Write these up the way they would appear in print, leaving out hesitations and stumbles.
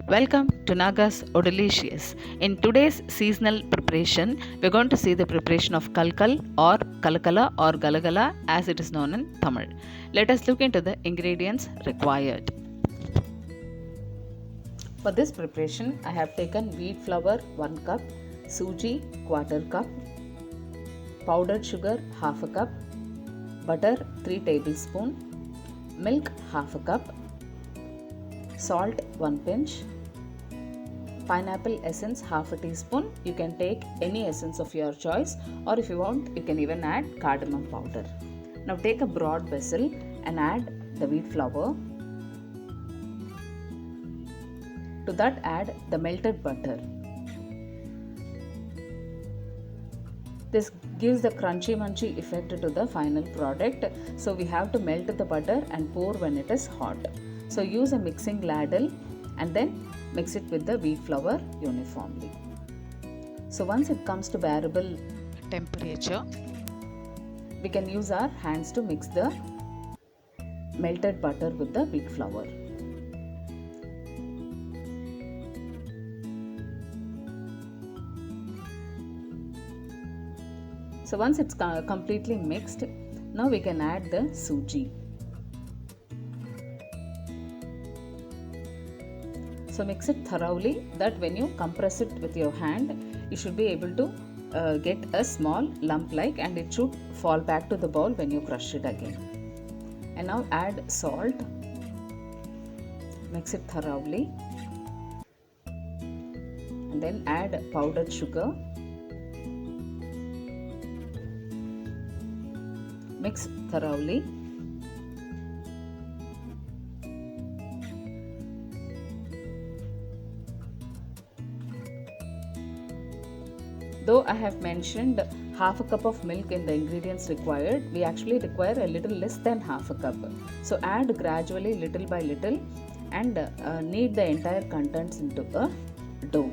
Welcome to Nagas Odalicious. In today's seasonal preparation, we're going to see the preparation of kalkal or kalakala or galagala as it is known in Tamil. Let us look into the ingredients required. For this preparation, I have taken wheat flour 1 cup, suji 1/4 cup, powdered sugar 1/2 cup, butter 3 tablespoons, milk 1/2 cup, salt 1 pinch, pineapple essence 1/2 teaspoon. You can take any essence of your choice, or if you want, you can even add cardamom powder. Now take a broad vessel and add the wheat flour. To that add the melted butter. This gives the crunchy munchy effect to the final product. So we have to melt the butter and pour when it is hot. So use a mixing ladle and then mix it with the wheat flour uniformly. So once it comes to bearable temperature, we can use our hands to mix the melted butter with the wheat flour. So once it's completely mixed, now we can add the suji. So mix it thoroughly that when you compress it with your hand, you should be able to get a small lump like, and it should fall back to the bowl when you crush it again. And now add salt. Mix it thoroughly. And then add powdered sugar. Mix thoroughly. Though I have mentioned 1/2 cup of milk in the ingredients required, we actually require a little less than 1/2 cup. So add gradually little by little and knead the entire contents into a dough.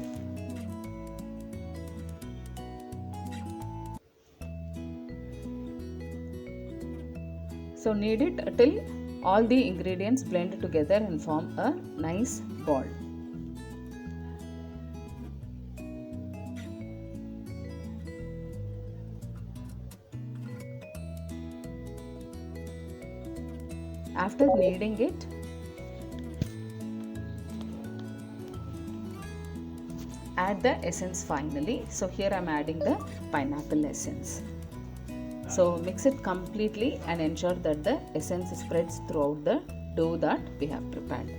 So knead it till all the ingredients blend together and form a nice ball. After kneading it, add the essence finally. So here I am adding the pineapple essence. So mix it completely and ensure that the essence spreads throughout the dough that we have prepared.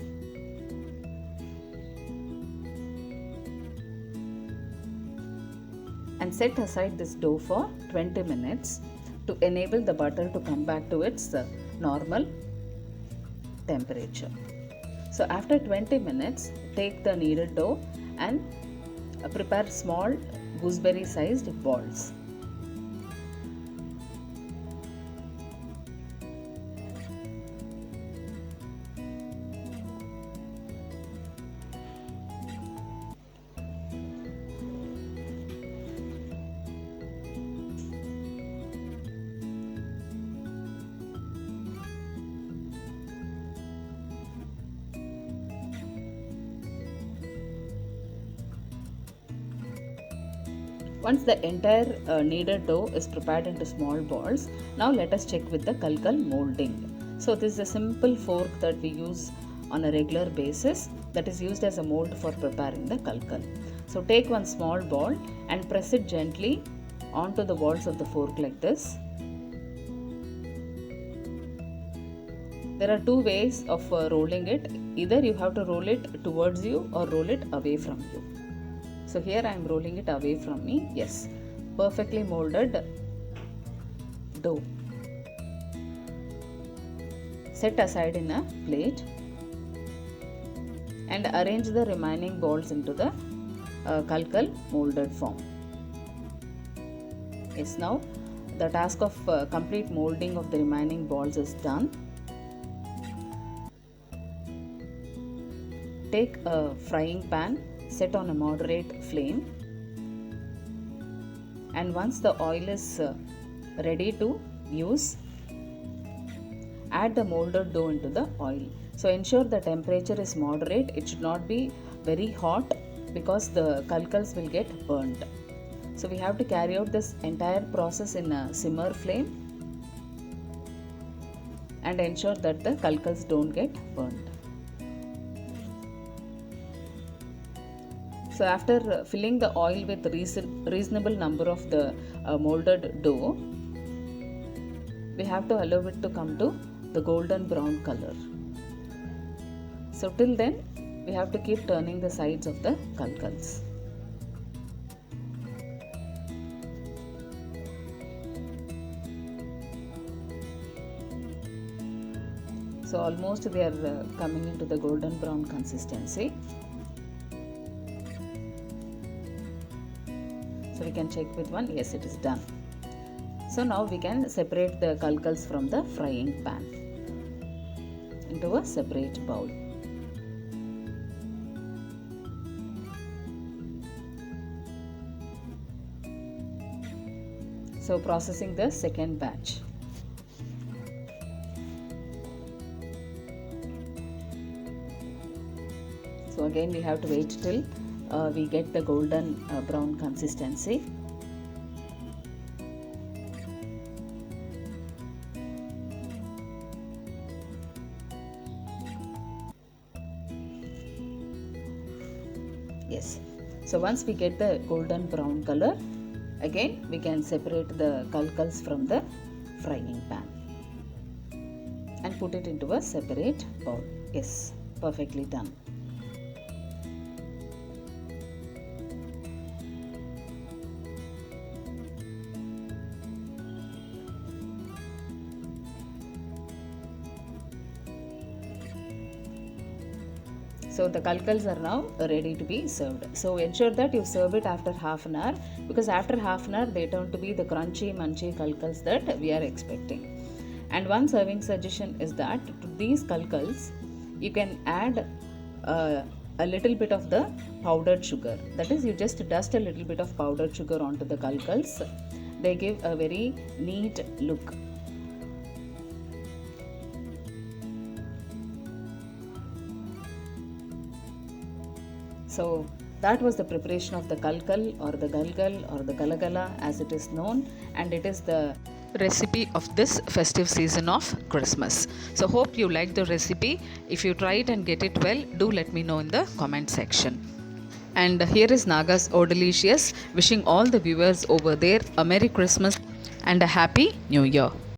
And set aside this dough for 20 minutes to enable the butter to come back to its normal temperature. So after 20 minutes, take the kneaded dough and prepare small gooseberry sized balls. Once the entire kneaded dough is prepared into small balls, now let us check with the kalkal molding. So this is a simple fork that we use on a regular basis that is used as a mold for preparing the kalkal. So take one small ball and press it gently onto the walls of the fork like this. There are two ways of rolling it. Either you have to roll it towards you or roll it away from you. So here I am rolling it away from me. Yes, perfectly molded dough. Set aside in a plate and arrange the remaining balls into the kalkal molded form. Yes, now the task of complete molding of the remaining balls is done. Take a frying pan, set on a moderate flame, and once the oil is ready to use, add the molded dough into the oil. So ensure the temperature is moderate. It should not be very hot because the kalkals will get burnt. So we have to carry out this entire process in a simmer flame and ensure that the kalkals don't get burnt. So after filling the oil with reasonable number of the molded dough, we have to allow it to come to the golden brown color. So till then we have to keep turning the sides of the kalkals. So almost they are coming into the golden brown consistency. So we can check with one, yes, it is done. So now we can separate the kalkals from the frying pan into a separate bowl. So processing the second batch. So again we have to wait till we get the golden brown consistency. Yes. So once we get the golden brown color, again we can separate the kalkals from the frying pan and put it into a separate bowl. Yes, perfectly done. So the kalkals are now ready to be served. So ensure that you serve it after half an hour, because after half an hour they turn to be the crunchy munchy kalkals that we are expecting. And one serving suggestion is that to these kalkals you can add a little bit of the powdered sugar. That is, you just dust a little bit of powdered sugar onto the kalkals. They give a very neat look. So that was the preparation of the kalkal or the galgal or the galagala as it is known, and it is the recipe of this festive season of Christmas. So hope you like the recipe. If you try it and get it well, do let me know in the comment section. And here is Naga's Odalicious wishing all the viewers over there a Merry Christmas and a Happy New Year.